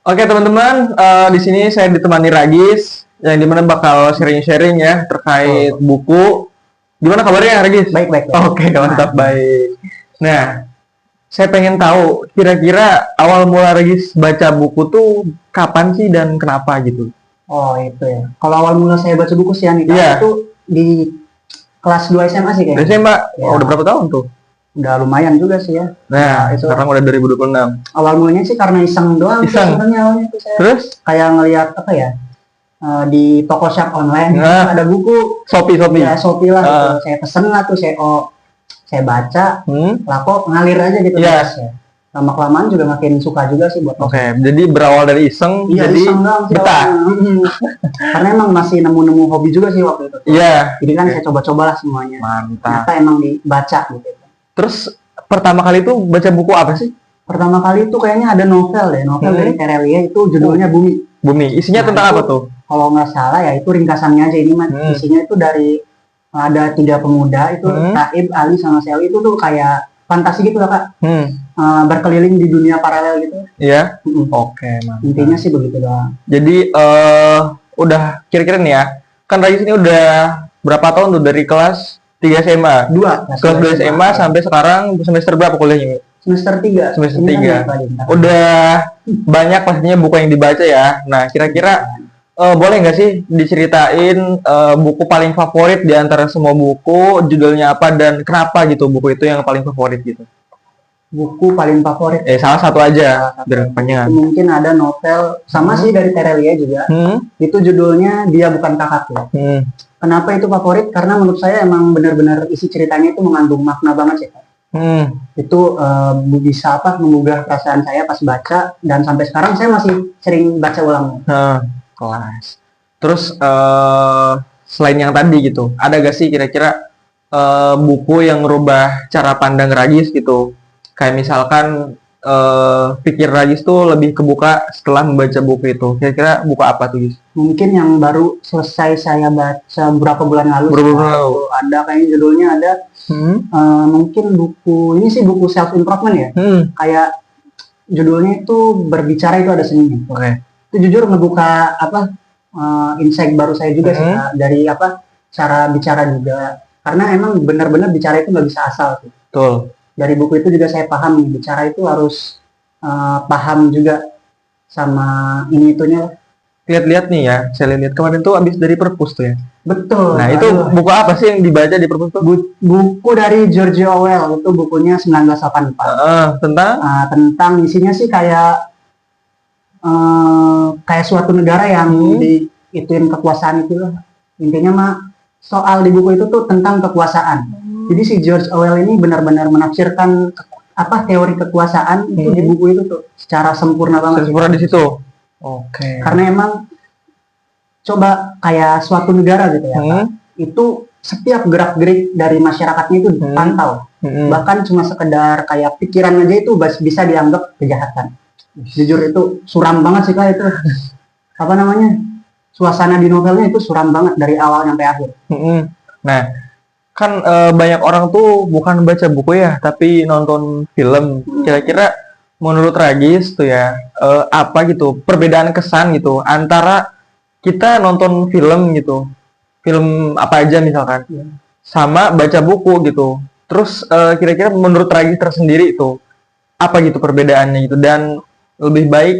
Oke teman-teman, di sini saya ditemani Ragis yang dimana bakal sharing-sharing ya terkait buku. Gimana kabarnya Ragis? Baik, baik, baik. Oke, mantap, baik. Nah, saya pengen tahu kira-kira awal mula Ragis baca buku tuh kapan sih dan kenapa gitu? Oh, itu ya. Kalau awal mula saya baca buku sih Anika, Iya. itu di kelas 2 SMA sih kayaknya. Biasanya Mbak, Ya. udah berapa tahun tuh? Udah lumayan juga sih ya. Nah, itu sekarang udah 2026. awal mulanya sih karena iseng doang sih Iseng? sebenarnya awalnya itu saya. Terus? Kayak ngelihat apa ya? Di toko shop online Nah. ada buku Shopee. ya Shopee lah gitu. Saya pesen lah tuh saya baca, lah kok ngalir aja gitu Iya. terus ya. Lama-kelamaan juga makin suka juga sih buat Oke, jadi berawal dari iseng, Iya, jadi iseng doang sih betah. awalnya. Karena emang masih nemu-nemu hobi juga sih waktu itu. Iya. Jadi kan saya coba-coba lah semuanya. Mantap. Ternyata emang dibaca gitu. Terus pertama kali itu baca buku apa sih? Pertama kali itu kayaknya ada novel dari Terelia itu judulnya Bumi. Bumi. Isinya Nah, tentang itu, apa tuh? Kalau nggak salah ya itu ringkasannya aja ini mah. Isinya itu dari ada 3 pemuda itu Taib, Ali sama Seli itu tuh kayak fantasi gitu lah Kak. Berkeliling di dunia paralel gitu. Iya. Oke, mantap. Intinya sih begitu doang. Jadi udah kira-kira nih ya. Kan Rais ini udah berapa tahun tuh dari kelas 3 SMA? Kelas 2 SMA sampai sekarang semester berapa kuliahnya? Semester 3. Semester Ini 3. kan Udah banyak pastinya buku yang dibaca ya. Nah, kira-kira boleh nggak sih diceritain buku paling favorit di antara semua buku, judulnya apa dan kenapa gitu buku itu yang paling favorit gitu? buku paling favorit. Salah satu aja, biar kepanjangan. Mungkin ada novel sama sih dari Terelia juga. Itu judulnya Dia Bukan Kakakku. Kenapa itu favorit? Karena menurut saya emang benar-benar isi ceritanya itu mengandung makna banget sih. Itu bisa menggugah perasaan saya pas baca dan sampai sekarang saya masih sering baca ulang. Kelas. Terus selain yang tadi gitu, ada gak sih kira-kira buku yang merubah cara pandang Ragis gitu? Kayak misalkan pikir Ragis tuh lebih kebuka setelah membaca buku itu. Kira-kira buku apa tuh, Gis? Mungkin yang baru selesai saya baca beberapa bulan lalu. Ada kayaknya judulnya ada. Mungkin buku ini sih buku self improvement ya. Kayak judulnya itu berbicara itu ada seninya. Itu jujur ngebuka insight baru saya juga sih dari cara bicara juga. Karena emang benar-benar bicara itu nggak bisa asal sih. Betul. Dari buku itu juga saya paham bicara itu harus paham juga sama ini itunya. Lihat-lihat nih ya, saya lihat kemarin tuh abis dari perpus tuh ya. Betul. Nah itu buku apa sih yang dibaca di perpus tuh? Buku dari George Orwell, itu bukunya 1984. Tentang isinya sih kayak suatu negara yang diituin kekuasaan itu loh. Intinya mah soal di buku itu tuh tentang kekuasaan. Jadi si George Orwell ini benar-benar menafsirkan teori kekuasaan itu di buku itu tuh secara sempurna banget. Sempurna di situ. Oke. Karena emang coba kayak suatu negara gitu ya, itu setiap gerak-gerik dari masyarakatnya itu dipantau. Bahkan cuma sekedar kayak pikiran aja itu bisa dianggap kejahatan. Jujur itu suram banget sih Kak itu. Suasana di novelnya itu suram banget dari awal sampai akhir. Nah, kan banyak orang tuh bukan baca buku ya, tapi nonton film. Kira-kira menurut Ragis tuh ya, apa gitu perbedaan kesan gitu antara kita nonton film gitu, film apa aja misalkan, sama baca buku gitu. Terus kira-kira menurut Ragis tersendiri itu apa gitu perbedaannya gitu, dan lebih baik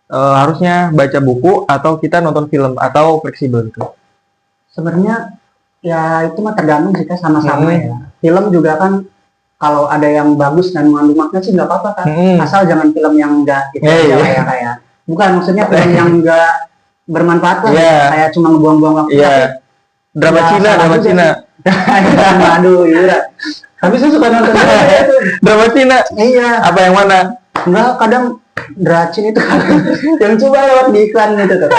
harusnya baca buku atau kita nonton film atau fleksibel gitu? Sebenarnya ya itu mah tergantung jika sama-sama ya. Film juga kan kalau ada yang bagus dan mengandung makna sih nggak apa-apa kan. Asal jangan film yang enggak gitu kayak. Bukan maksudnya film yang enggak bermanfaat lah. Kayak cuma ngebuang-buang waktu. Drama Cina. Aduh, iya. Tapi saya suka nonton itu. Drama Cina. Iya. Apa yang mana? Enggak, kadang Dracin itu yang coba lewat di iklan gitu tuh.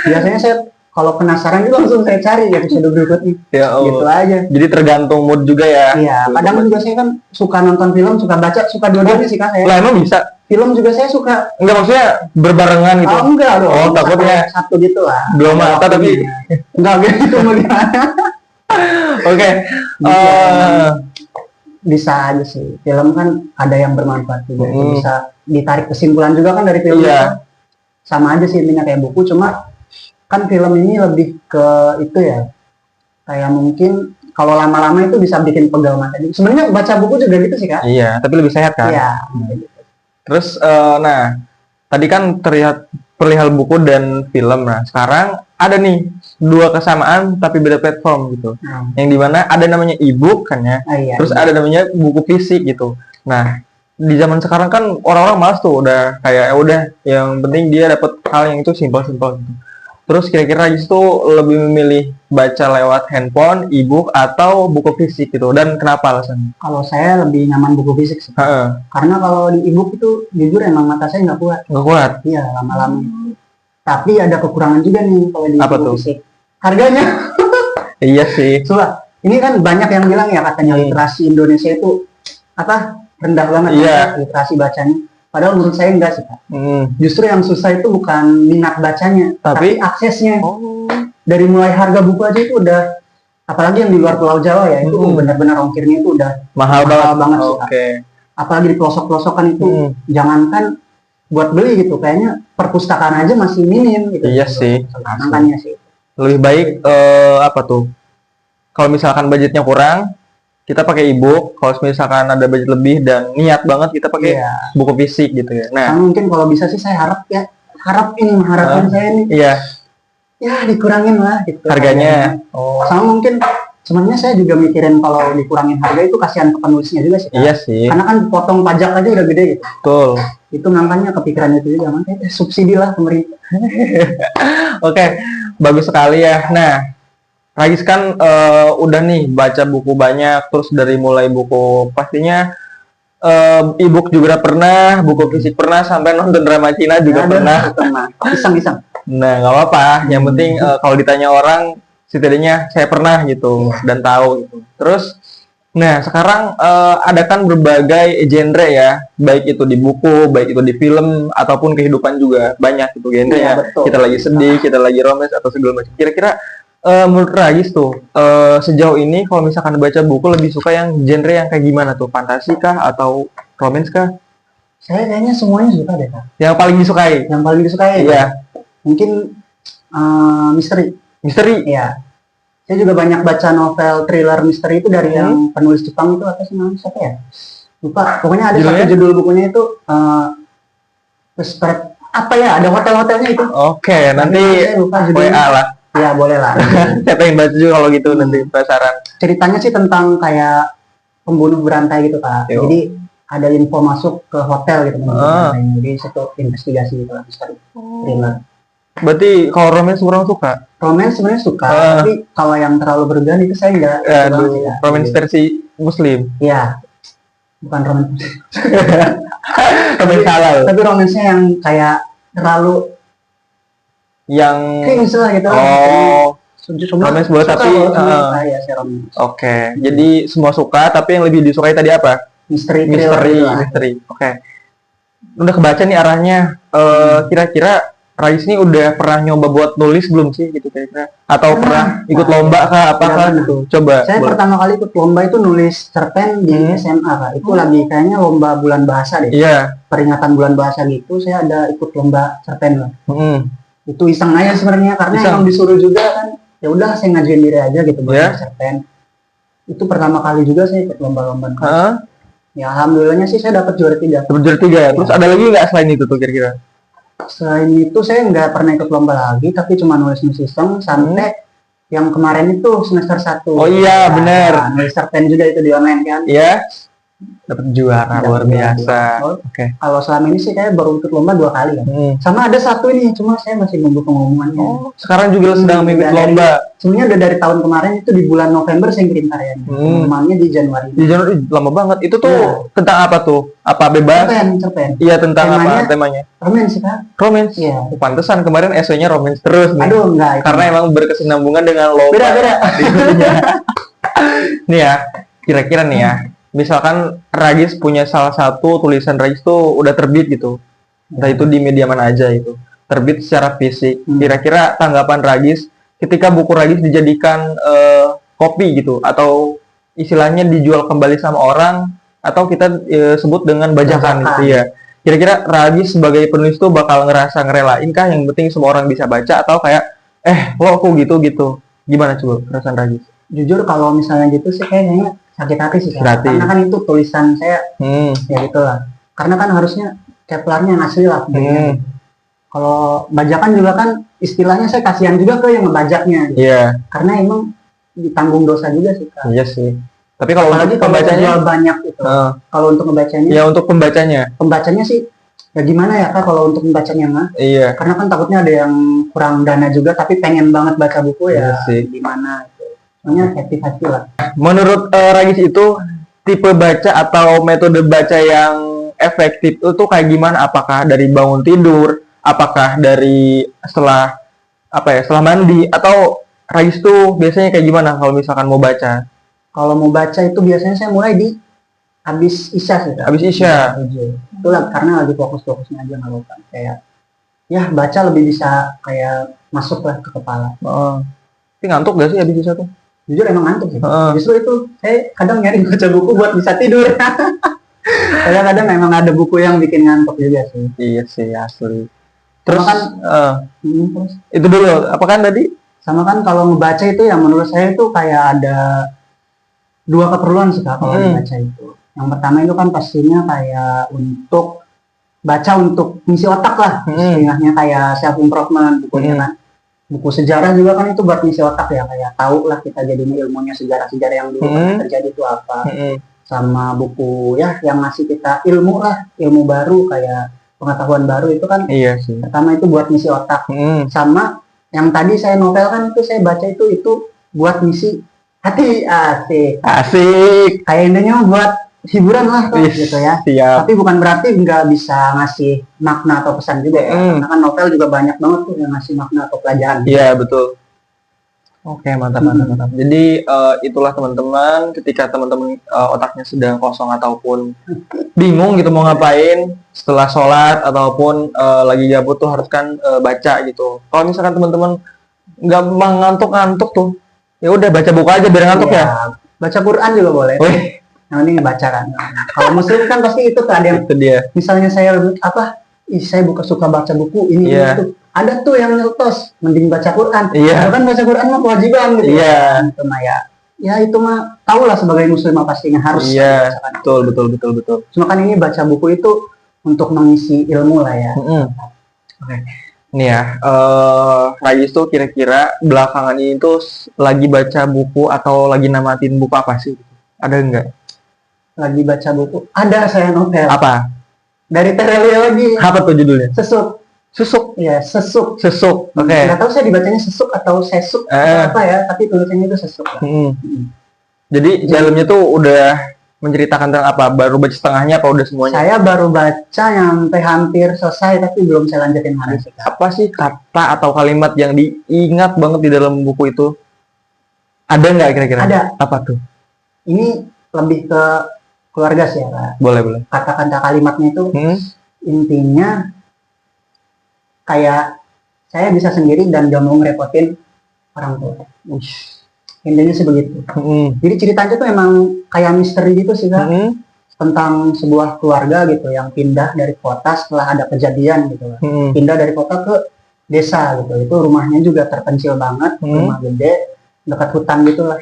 Biasanya saya kalau penasaran itu langsung saya cari episode berikutnya. Gitu aja. Jadi tergantung mood juga ya. Iya, kadang juga saya kan suka nonton film, suka baca, suka dua-duanya sih Kak saya. Lah emang bisa? Film juga saya suka. Enggak, maksudnya berbarengan gitu? Oh enggak dong. Oh takutnya satu gitu lah. Belum mata tapi enggak gitu mau gimana. Oke. Bisa aja sih. Film kan ada yang bermanfaat juga. Bisa ditarik kesimpulan juga kan dari film itu. sama aja sih intinya kayak buku, cuma kan film ini lebih ke itu ya, kayak mungkin kalau lama-lama itu bisa bikin pegal mata. Sebenarnya baca buku juga gitu sih Kak. Iya, tapi lebih sehat kan. Iya. Terus nah tadi kan terlihat perihal buku dan film. Nah sekarang ada nih dua kesamaan tapi beda platform gitu. Yang dimana ada namanya e-book kan ya. Iya, Terus iya. ada namanya buku fisik gitu. Nah di zaman sekarang kan orang-orang malas tuh udah kayak ya udah yang penting dia dapat hal yang itu simpel-simpel gitu. Terus kira-kira Ragis tuh lebih memilih baca lewat handphone, e-book atau buku fisik gitu, dan kenapa alasannya? Kalau saya lebih nyaman buku fisik sih. Heeh. Karena kalau di e-book itu jujur emang mata saya nggak kuat. Nggak kuat. Iya, lama-lama. Tapi ada kekurangan juga nih kalau di Apa buku tuh? fisik. Harganya. Iya sih. Coba, ini kan banyak yang bilang ya katanya literasi Indonesia itu apa rendah banget Iya. ya, literasi bacanya. Padahal menurut saya enggak sih Kak. Hmm. Justru yang susah itu bukan minat bacanya, tapi aksesnya. Oh. Dari mulai harga buku aja itu udah, apalagi yang di luar Pulau Jawa ya, itu benar-benar ongkirnya itu udah Mahal banget sih Kak. Oke. Apalagi di pelosok-pelosokan itu, jangankan buat beli gitu, kayaknya perpustakaan aja masih minim gitu. Iya sih. Makanya sih. Lebih baik apa tuh? Kalau misalkan budgetnya kurang, kita pakai e-book. Kalau misalkan ada budget lebih dan niat banget, kita pakai Iya. buku fisik gitu ya. Nah, Karena mungkin kalau bisa sih saya mengharapkan saya ini iya, ya dikurangin lah gitu harganya. Oh, sama mungkin sebenarnya saya juga mikirin kalau dikurangin harga itu kasihan ke penulisnya juga sih Kak. iya sih. Karena kan potong pajak aja udah gede gitu, Betul. itu makanya kepikiran itu juga makanya subsidi lah pemerintah. Oke, bagus sekali ya. Nah, Ragis kan udah nih baca buku banyak, terus dari mulai buku pastinya e-book juga pernah, buku fisik pernah, sampai nonton drama Cina juga pernah. Iseng-iseng. Nah, nggak apa-apa. Yang penting kalau ditanya orang, setidaknya saya pernah gitu dan tahu gitu. Terus, nah sekarang ada kan berbagai genre ya, baik itu di buku, baik itu di film ataupun kehidupan juga banyak gitu genre ya. Iya, betul. Kita lagi sedih, kita lagi romance atau segala macam. Kira-kira menurut Ragis tuh sejauh ini kalau misalkan baca buku lebih suka yang genre yang kayak gimana tuh? Fantasi kah atau romance kah? Saya kayaknya semuanya suka deh Kak. Yang paling disukai? Yang paling disukai Iya. mungkin misteri. Misteri. Iya. Saya juga banyak baca novel thriller misteri itu dari yang penulis Jepang itu, apa sih namanya, siapa ya? Lupa. Pokoknya ada Judulnya? satu judul bukunya itu apa ya? Ada hotel-hotelnya itu. Oke, nanti Saya lupa judulnya. WA lah. Ya boleh lah. Saya pengen baca juga kalau gitu nanti penasaran. Ceritanya sih tentang kayak pembunuh berantai gitu Kak. Yo. Jadi ada info masuk ke hotel gitu. Jadi situ investigasi gitu lah, misteri. Thriller. Berarti kalau romance kurang suka? Romance sebenarnya suka, tapi kalau yang terlalu berlebihan itu saya enggak. Aduh, romance versi muslim. Iya. Bukan romance. Romance halal. Tapi romansnya yang kayak terlalu Yang cringe lah gitu. Cuma romance boleh suka tapi kalau ya saya romance. Oke, jadi semua suka tapi yang lebih disukai tadi apa? Misteri. Misteri. Oke. Udah kebaca nih arahnya. Kira-kira Rais ini udah pernah nyoba buat nulis belum sih gitu kira-kira? Atau pernah ikut lomba kah apakah gitu? Coba. Saya pertama kali ikut lomba itu nulis cerpen di SMA Kak. Itu lagi kayaknya lomba bulan bahasa deh. Iya. Peringatan bulan bahasa gitu, saya ada ikut lomba cerpen lah. Mm. Itu iseng aja sebenarnya karena Iseng. emang disuruh juga kan. Ya udah saya ngajuin diri aja gitu buat Yeah. nulis cerpen. Itu pertama kali juga saya ikut lomba-lomba. Heeh. Ya alhamdulillahnya sih saya dapat juara 3. Dapat juara 3. Terus ada lagi nggak selain itu tuh kira-kira? Selain itu saya nggak pernah ikut lomba lagi, tapi cuma nulis-nulis iseng sampai yang kemarin itu semester 1. Oh iya, bener. Nulis cerpen juga itu di online kan. Iya. Dapat juara Dapat luar juara. biasa. Oh, Oke. Kalau selama ini sih saya baru ikut lomba 2 kali kan. Sama ada satu ini, cuma saya masih nunggu pengumumannya. Oh, sekarang juga sedang mengikuti Dari- lomba. Sebenarnya udah dari tahun kemarin itu di bulan November saya kirim karyanya. Pengumumannya di Januari. Di Januari lama banget. Itu tuh tentang apa tuh? Apa bebas? Cerpen. Iya, tentang Temanya- apa temanya? Romance sih Kak. Romance. Iya. Pantesan kemarin esainya romance terus nih. Aduh enggak. itu Karena emang berkesinambungan dengan lomba. beda. Nih ya, kira-kira nih ya. Misalkan Ragis punya salah satu tulisan Ragis tuh udah terbit gitu. Entah itu di media mana aja itu. Terbit secara fisik. Kira-kira tanggapan Ragis ketika buku Ragis dijadikan kopi gitu atau istilahnya dijual kembali sama orang atau kita sebut dengan bajakan gitu ya. Kira-kira Ragis sebagai penulis tuh bakal ngerasa ngerelain kah yang penting semua orang bisa baca, atau kayak lo kok gitu? Gimana coba perasaan Ragis? Jujur kalau misalnya gitu sih kayaknya sakit hati sih, Sakit hati. karena kan itu tulisan saya, ya gitulah. Karena kan harusnya Keplernya yang asli lah. Kalau bajakan juga kan istilahnya saya kasihan juga ke yang ngebajaknya. Iya. Karena emang ditanggung dosa juga sih, Kak. Iya sih. Tapi kalau Apalagi untuk kalau pembacanya, jual banyak itu. Kalau untuk ngebacanya, ya untuk pembacanya sih ya gimana ya Kak kalau untuk membacanya mah. iya. Karena kan takutnya ada yang kurang dana juga tapi pengen banget baca buku Iya ya sih. gimana itu. Soalnya hati-hati lah. Menurut Ragis itu tipe baca atau metode baca yang efektif itu kayak gimana? Apakah dari bangun tidur? Apakah dari setelah setelah mandi? Atau Ragis tuh biasanya kayak gimana kalau misalkan mau baca? Kalau mau baca itu biasanya saya mulai di habis isya sih Kak. Habis isya. Itulah karena lagi fokus-fokusnya aja nggak lupa. Kayak ya baca lebih bisa kayak masuk lah ke kepala. Tapi ngantuk gak sih habis isya tuh? Jujur emang ngantuk sih. Justru itu saya kadang nyari baca buku buat bisa tidur. Kadang-kadang memang ada buku yang bikin ngantuk juga sih. Iya sih asli. Terus kan terus itu dulu apa kan tadi? Sama kan kalau ngebaca itu yang menurut saya itu kayak ada dua keperluan sih Kak kalau membaca itu. Yang pertama itu kan pastinya kayak untuk baca untuk ngisi otak lah. Istilahnya kayak self improvement bukunya kan. Buku sejarah juga kan itu buat ngisi otak ya, kayak tahu lah kita jadinya ilmunya sejarah-sejarah yang dulu terjadi itu apa. Sama buku ya yang ngasih kita ilmu lah, ilmu baru kayak pengetahuan baru itu kan. Iya sih. Pertama itu buat ngisi otak. Sama yang tadi saya novel kan itu saya baca itu buat ngisi hati. Asik. Kayak intinya buat hiburan lah tuh, gitu ya. Siap. Tapi bukan berarti nggak bisa ngasih makna atau pesan juga ya. Karena kan novel juga banyak banget tuh yang ngasih makna atau pelajaran. Iya betul. Oke, mantap. Jadi itulah teman-teman, ketika teman-teman otaknya sedang kosong ataupun bingung gitu mau ngapain setelah sholat ataupun lagi gabut tuh harus kan baca gitu. Kalau misalkan teman-teman nggak ngantuk-ngantuk tuh, ya udah baca buku aja biar ngantuk ya. Baca Quran juga boleh. Yang ini baca kan. Kalau muslim kan pasti itu kan ada yang itu dia. Misalnya saya suka baca buku ini itu. Ada tuh yang nyeletos, mending baca Quran. Kan baca Quran mah kewajiban gitu. Itu mah ya itu mah tahulah sebagai muslim pastinya harus. Betul. Cuma kan ini baca buku itu untuk mengisi ilmu lah ya. Oke. Nih ya, Ragis tuh kira-kira belakangan ini tuh lagi baca buku atau lagi namatin buku apa sih? Ada enggak? Lagi baca buku. Ada saya novel. Apa? Dari Terelia lagi. Apa tuh judulnya? Sesuk. Ya, Sesuk. Oke. Nggak tahu saya dibacanya Sesuk atau Sesuk apa ya, tapi tulisannya itu Sesuk. Jadi dalamnya tuh udah menceritakan tentang apa? Baru baca setengahnya apa udah semuanya? Saya baru baca sampai hampir selesai tapi belum saya lanjutin lagi. Apa sih kata atau kalimat yang diingat banget di dalam buku itu? Ada nggak kira-kira? Ada. Apa tuh? Ini lebih ke keluarga sih ya, Kak. Boleh. Kata-kata kalimatnya itu intinya kayak saya bisa sendiri dan gak mau ngerepotin orang tua. Intinya sih begitu. Jadi ceritanya tuh emang kayak misteri gitu sih Kak. Tentang sebuah keluarga gitu yang pindah dari kota setelah ada kejadian gitu. Pindah dari kota ke desa gitu. Itu rumahnya juga terpencil banget, rumah gede, dekat hutan gitu lah.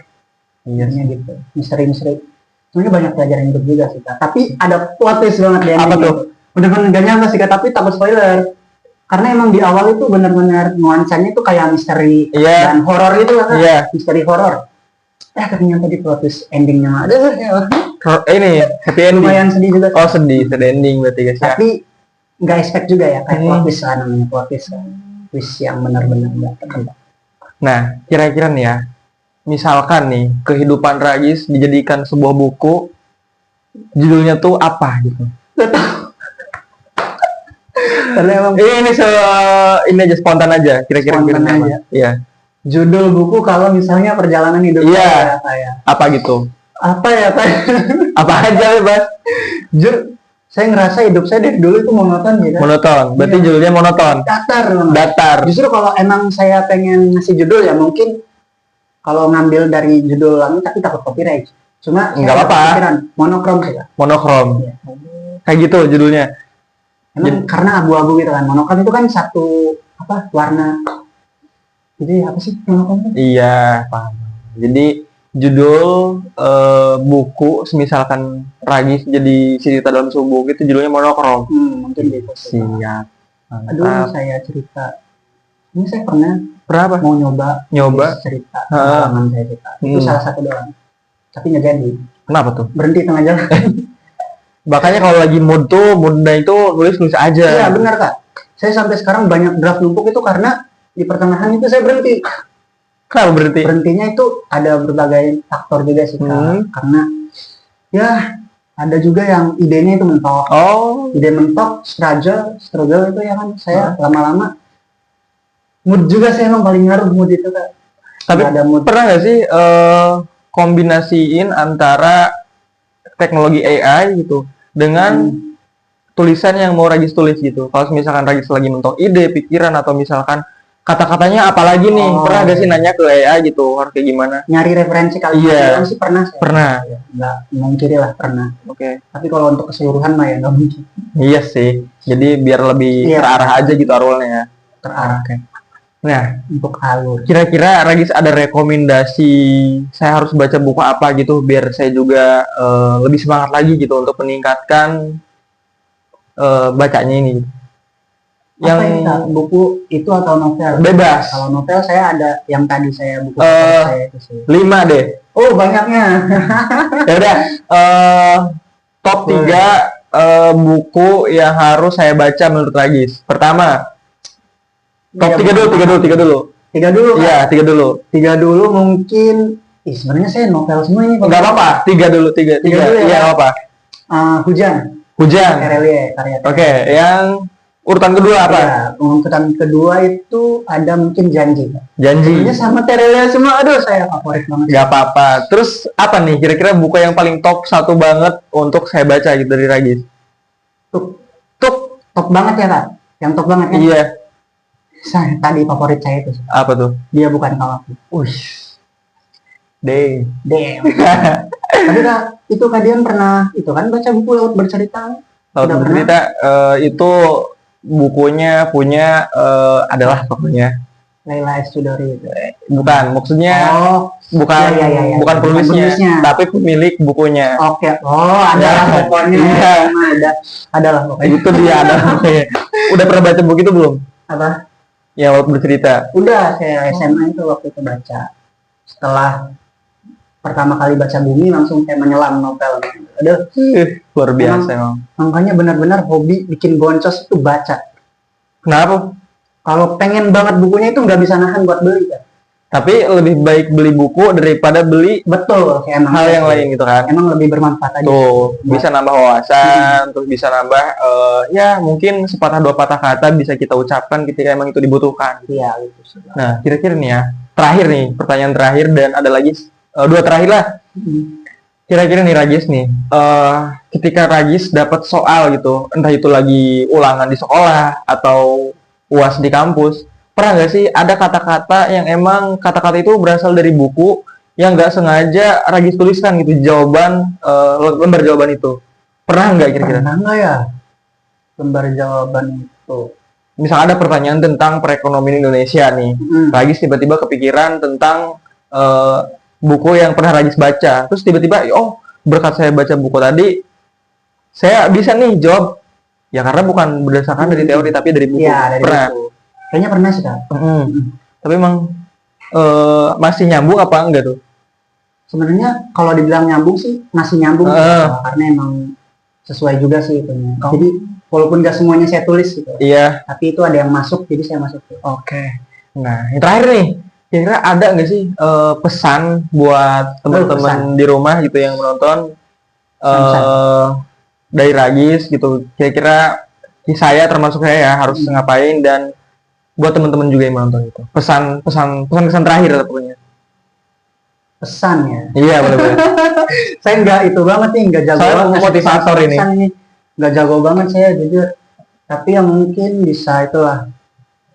Intinya gitu. Misteri-misteri. Sebenarnya banyak pelajaran hidup juga sih Kak. Tapi ada plot twist banget di ending. Apa tuh? Bener-bener gak nyangka sih Kak, tapi takut spoiler. Karena emang di awal itu benar-benar nuansanya itu kayak misteri dan horor gitu lah Kak. Misteri horor. Ternyata di plot twist endingnya ini happy ending. Lumayan sedih juga. Oh sedih ending berarti guys ya. Tapi nggak expect juga ya kayak plot twist lah namanya, plot twist kan. Twist yang benar-benar nggak terkendali. Nah kira-kira nih ya, misalkan nih kehidupan Ragis dijadikan sebuah buku, judulnya tuh apa gitu? Karena emang ini aja spontan aja, kira-kira aja. Iya. Judul buku kalau misalnya perjalanan hidup saya apa gitu? Apa ya Pak? Apa aja Bas? Jujur, saya ngerasa hidup saya dari dulu itu monoton gitu. Monoton, berarti judulnya monoton. Datar. Justru kalau emang saya pengen ngasih judul ya mungkin kalau ngambil dari judul lain tapi takut copyright. Cuma nggak apa-apa. Monokrom sih Kak. Monokrom. Kayak gitu judulnya. Emang karena abu-abu gitu kan. Monokrom itu kan satu warna. Jadi apa sih monokrom? Iya, paham. Jadi judul buku semisalkan Ragis jadi cerita dalam sebuah buku itu judulnya monokrom. Mungkin gitu. Siap. Aduh, saya cerita. Ini saya pernah apa? mau nyoba cerita pengalaman saya cerita. Itu salah satu doang. Tapi nggak jadi. Kenapa tuh? Berhenti tengah jalan. Makanya kalau lagi moodnya itu nulis aja. Iya benar Kak. Saya sampai sekarang banyak draft numpuk itu karena di pertengahan itu saya berhenti. Kenapa berhenti? Berhentinya itu ada berbagai faktor juga sih Kak. Karena ya ada juga yang idenya itu mentok. Ide mentok, struggle itu ya kan. Saya lama-lama mood juga saya emang paling ngaruh mood itu Kak. Tapi ada mood. Pernah nggak sih kombinasiin antara teknologi AI gitu dengan tulisan yang mau Ragis tulis gitu. Kalau misalkan Ragis lagi mentok ide, pikiran atau misalkan kata-katanya apalagi nih, pernah gak sih nanya ke AI gitu, harus kayak gimana? Nyari referensi kalimat sih pernah. Pernah. Nggak mungkiri lah pernah. Oke. Tapi kalau untuk keseluruhan mah ya nggak mungkin. Iya sih. Jadi biar lebih terarah aja gitu arulnya. Terarah. Oke. Nah, untuk alur. Kira-kira Ragis ada rekomendasi saya harus baca buku apa gitu biar saya juga lebih semangat lagi gitu untuk meningkatkan bacanya ini. Yang buku itu atau novel? Bebas. Kalau novel saya ada yang tadi saya buku saya itu sih. 5 deh. Oh, banyaknya. Ya udah, top 3 buku yang harus saya baca menurut Ragis. Pertama, top 3 dulu. Tiga dulu. Iya, 3 dulu. 3 dulu mungkin. Sebenarnya saya novel semua ini. Enggak apa-apa, 3 dulu. Iya, apa? Hujan. Karya. Oke, yang urutan kedua apa? Ya, urutan kedua itu ada mungkin Janji. Janji. Sama Terelia semua. Aduh, saya favorit banget. Gak apa-apa. Terus apa nih kira-kira buku yang paling top 1 banget untuk saya baca gitu dari Ragis? Top banget ya Kak? Yang top banget kan? Iya. Saya tadi favorit saya itu. Apa tuh? Dia Bukan Kawaku. Damn. Tapi Kak, itu kalian pernah itu kan baca buku Laut Bercerita? Laut Bercerita itu bukunya punya adalah pokoknya Leila Estudori itu. Bukan, maksudnya bukan penulisnya, tapi pemilik bukunya. Oke. Adalah pokoknya. Iya. Adalah pokoknya. Itu dia adalah pokoknya. Udah pernah baca buku itu belum? Apa? Ya, Laut Bercerita. Udah, saya SMA itu waktu itu baca. Setelah pertama kali baca Bumi langsung kayak menyelam novel. Aduh, luar biasa emang. Makanya benar-benar hobi bikin boncos itu baca. Kenapa? Kalau pengen banget bukunya itu nggak bisa nahan buat beli kan. Tapi lebih baik beli buku daripada beli hal yang lain gitu kan. Emang lebih bermanfaat aja. Tuh, bisa nambah wawasan, terus bisa nambah ya mungkin sepatah dua patah kata bisa kita ucapkan ketika emang itu dibutuhkan. Iya, gitu. Nah, kira-kira nih ya, terakhir nih, pertanyaan terakhir dan ada lagi 2 terakhir lah. Kira-kira nih Ragis nih, ketika Ragis dapat soal gitu, entah itu lagi ulangan di sekolah atau UAS di kampus, pernah nggak sih ada kata-kata yang emang kata-kata itu berasal dari buku yang nggak sengaja Ragis tuliskan gitu jawaban lembar jawaban itu? Pernah nggak kira-kira? Pernah nggak ya lembar jawaban itu? Misal ada pertanyaan tentang perekonomian Indonesia nih, Ragis tiba-tiba kepikiran tentang buku yang pernah Ragis baca, terus tiba-tiba berkat saya baca buku tadi saya bisa nih jawab ya karena bukan berdasarkan dari teori tapi dari buku. Ya, dari pernah buku. Kayaknya pernah sih Kak. Tapi emang masih nyambung apa enggak tuh? Sebenarnya kalau dibilang nyambung sih masih nyambung karena emang sesuai juga sih itu. Jadi walaupun nggak semuanya saya tulis gitu. Iya. Tapi itu ada yang masuk jadi saya masukin. Oke. Nah, yang terakhir nih, kira-kira ada nggak sih pesan buat teman-teman di rumah gitu yang menonton dari Ragis gitu? Kira-kira saya termasuk saya ya harus ngapain dan buat teman-teman juga yang menonton itu. Pesan terakhir pokoknya. Pesan ya. Iya, boleh. Saya nggak itu banget nih, nggak jago banget. Motivator ini. Nggak jago banget saya jujur. Tapi yang mungkin bisa itulah.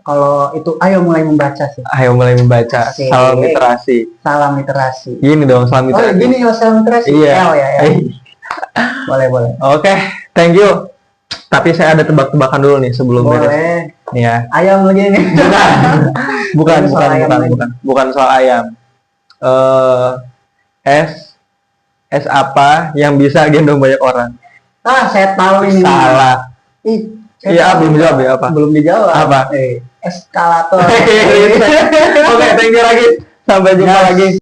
Kalau itu, ayo mulai membaca sih. Ayo mulai membaca. Salam literasi. Salam literasi. Gini dong, salam literasi. Gini salam literasi. Iya. Boleh. Oke, thank you. Tapi saya ada tebak-tebakan dulu nih sebelum beres. Boleh. Ya. Ayam lagi nih. Bukan soal ayam. Es apa yang bisa gendong banyak orang? Saya tahu ini. Salah. Iya, belum dijawab ya apa? Belum dijawab. Apa? Eskalator. Oke, thank you lagi. Sampai jumpa lagi.